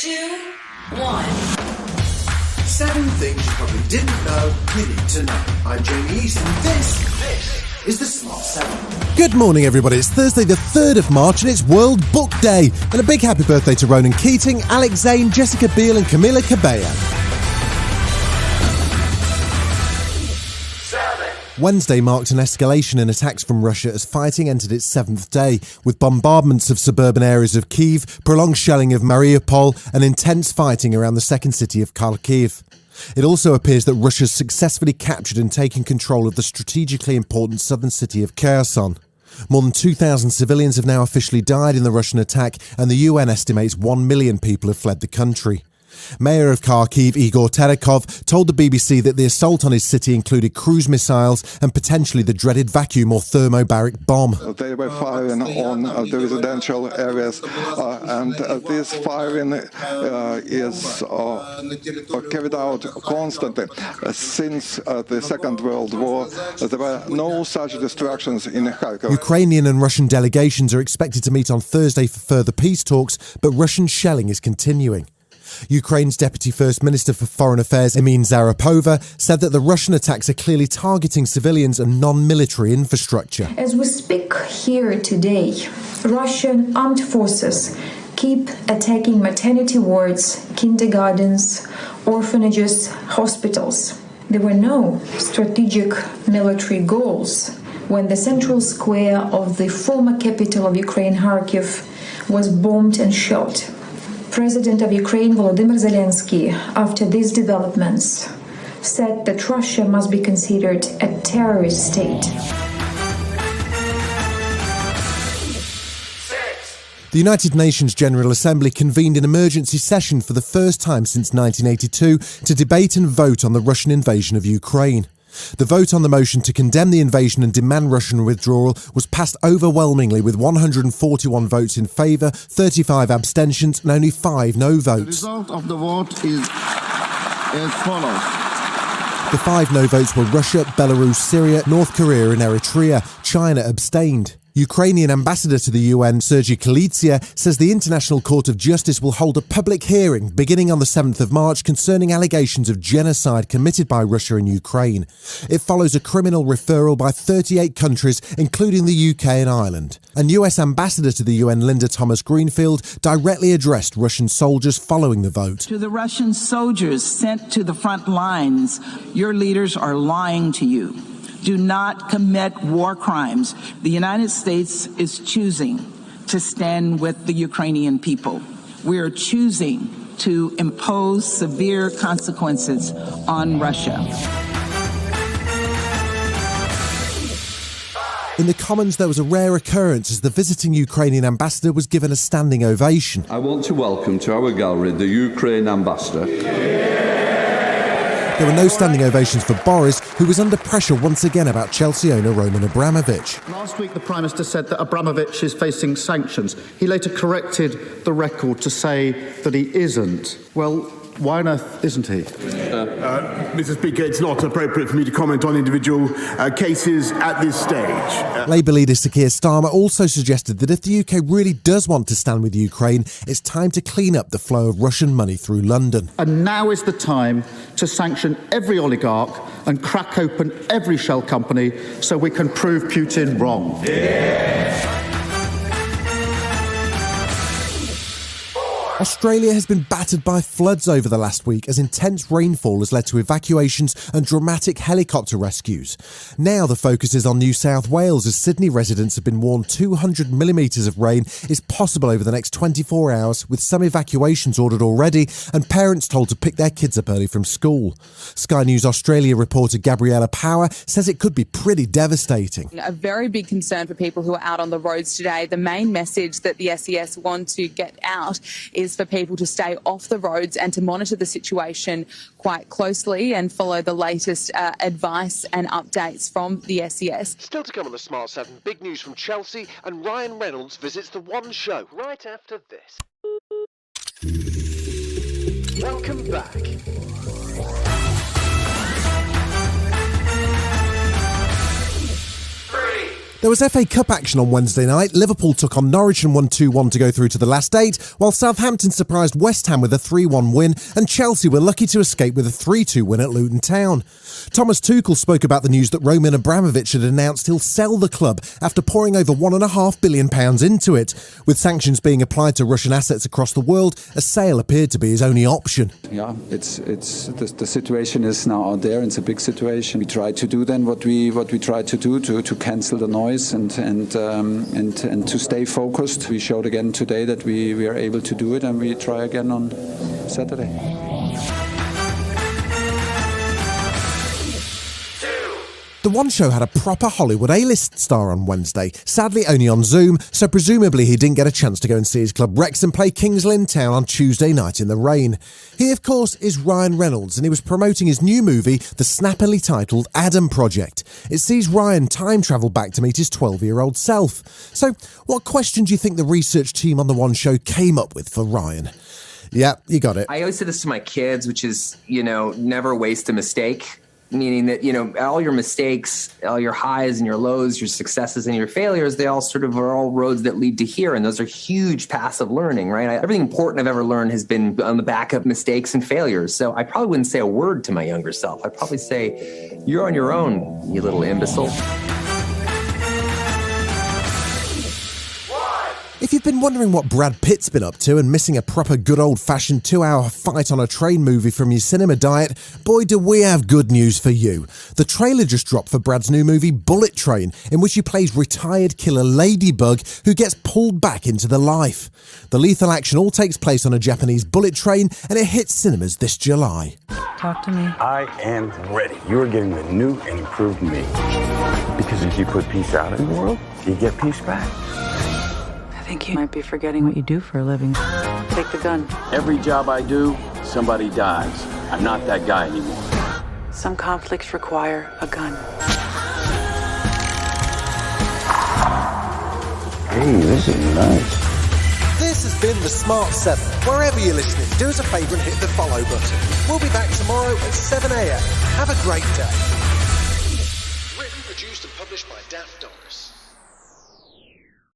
2, 1. 7 things you probably didn't know you need to know. I'm Jamie East, and this is the Smart 7. Good morning, everybody. It's Thursday, the 3rd of March, and it's World Book Day. And a big happy birthday to Ronan Keating, Alex Zane, Jessica Biel, and Camila Cabello. Wednesday marked an escalation in attacks from Russia as fighting entered its 7th day, with bombardments of suburban areas of Kyiv, prolonged shelling of Mariupol, and intense fighting around the second city of Kharkiv. It also appears that Russia's successfully captured and taken control of the strategically important southern city of Kherson. More than 2,000 civilians have now officially died in the Russian attack, and the UN estimates 1 million people have fled the country. Mayor of Kharkiv, Igor Terekov, told the BBC that the assault on his city included cruise missiles and potentially the dreaded vacuum or thermobaric bomb. They were firing on the residential areas, and this firing is carried out constantly. Since the Second World War, there were no such destructions in Kharkiv. Ukrainian and Russian delegations are expected to meet on Thursday for further peace talks, but Russian shelling is continuing. Ukraine's Deputy First Minister for Foreign Affairs, Emine Zarapova, said that the Russian attacks are clearly targeting civilians and non-military infrastructure. As we speak here today, Russian armed forces keep attacking maternity wards, kindergartens, orphanages, hospitals. There were no strategic military goals when the central square of the former capital of Ukraine, Kharkiv, was bombed and shelled. President of Ukraine, Volodymyr Zelensky, after these developments, said that Russia must be considered a terrorist state. The United Nations General Assembly convened an emergency session for the first time since 1982 to debate and vote on the Russian invasion of Ukraine. The vote on the motion to condemn the invasion and demand Russian withdrawal was passed overwhelmingly with 141 votes in favour, 35 abstentions and only 5 no votes. The result of the vote is as follows. The 5 no votes were Russia, Belarus, Syria, North Korea and Eritrea. China abstained. Ukrainian ambassador to the UN, Sergei Kalizia, says the International Court of Justice will hold a public hearing beginning on the 7th of March concerning allegations of genocide committed by Russia in Ukraine. It follows a criminal referral by 38 countries, including the UK and Ireland. And US ambassador to the UN, Linda Thomas-Greenfield, directly addressed Russian soldiers following the vote. To the Russian soldiers sent to the front lines, your leaders are lying to you. Do not commit war crimes. The United States is choosing to stand with the Ukrainian people. We are choosing to impose severe consequences on Russia. In the Commons, there was a rare occurrence as the visiting Ukrainian ambassador was given a standing ovation. I want to welcome to our gallery the Ukraine ambassador. There were no standing ovations for Boris, who was under pressure once again about Chelsea owner Roman Abramovich. Last week, the Prime Minister said that Abramovich is facing sanctions. He later corrected the record to say that he isn't. Well, why on earth isn't he? Mr. Speaker, it's not appropriate for me to comment on individual cases at this stage. Labour leader Sir Keir Starmer also suggested that if the UK really does want to stand with Ukraine, it's time to clean up the flow of Russian money through London. And now is the time to sanction every oligarch and crack open every shell company so we can prove Putin wrong. Yeah. Australia has been battered by floods over the last week as intense rainfall has led to evacuations and dramatic helicopter rescues. Now the focus is on New South Wales as Sydney residents have been warned 200 millimetres of rain is possible over the next 24 hours, with some evacuations ordered already and parents told to pick their kids up early from school. Sky News Australia reporter Gabriella Power says it could be pretty devastating. A very big concern for people who are out on the roads today. The main message that the SES want to get out is for people to stay off the roads and to monitor the situation quite closely and follow the latest advice and updates from the SES. Still to come on the Smart 7, big news from Chelsea, and Ryan Reynolds visits the One Show right after this. Welcome back. There was FA Cup action on Wednesday night. Liverpool took on Norwich and won 2-1 to go through to the last 8, while Southampton surprised West Ham with a 3-1 win, and Chelsea were lucky to escape with a 3-2 win at Luton Town. Thomas Tuchel spoke about the news that Roman Abramovich had announced he'll sell the club after pouring over £1.5 billion into it. With sanctions being applied to Russian assets across the world, a sale appeared to be his only option. Yeah, it's the situation is now out there. It's a big situation. We try to do then what we try to do to cancel the noise and to stay focused. We showed again today that we are able to do it, and we try again on Saturday. The One Show had a proper Hollywood A-list star on Wednesday, sadly only on Zoom, so presumably he didn't get a chance to go and see his club Wrexham play Kings Lynn Town on Tuesday night in the rain. He, of course, is Ryan Reynolds, and he was promoting his new movie, the snappily titled Adam Project. It sees Ryan time travel back to meet his 12-year-old self. So, what question do you think the research team on The One Show came up with for Ryan? Yeah, you got it. I always say this to my kids, which is, never waste a mistake. Meaning that, all your mistakes, all your highs and your lows, your successes and your failures, they all sort of are all roads that lead to here. And those are huge paths of learning, right? Everything important I've ever learned has been on the back of mistakes and failures. So I probably wouldn't say a word to my younger self. I'd probably say, you're on your own, you little imbecile. If you've been wondering what Brad Pitt's been up to and missing a proper good old-fashioned 2-hour fight on a train movie from your cinema diet, boy do we have good news for you. The trailer just dropped for Brad's new movie Bullet Train, in which he plays retired killer Ladybug who gets pulled back into the life. The lethal action all takes place on a Japanese bullet train, and it hits cinemas this July. Talk to me. I am ready. You are getting the new and improved me. Because if you put peace out in the world, you get peace back. I think you might be forgetting what you do for a living. Take the gun. Every job I do, somebody dies. I'm not that guy anymore. Some conflicts require a gun. Hey, this is nice. This has been The Smart 7. Wherever you're listening, do us a favour and hit the follow button. We'll be back tomorrow at 7 a.m. Have a great day. Written, produced and published by Daft Doris.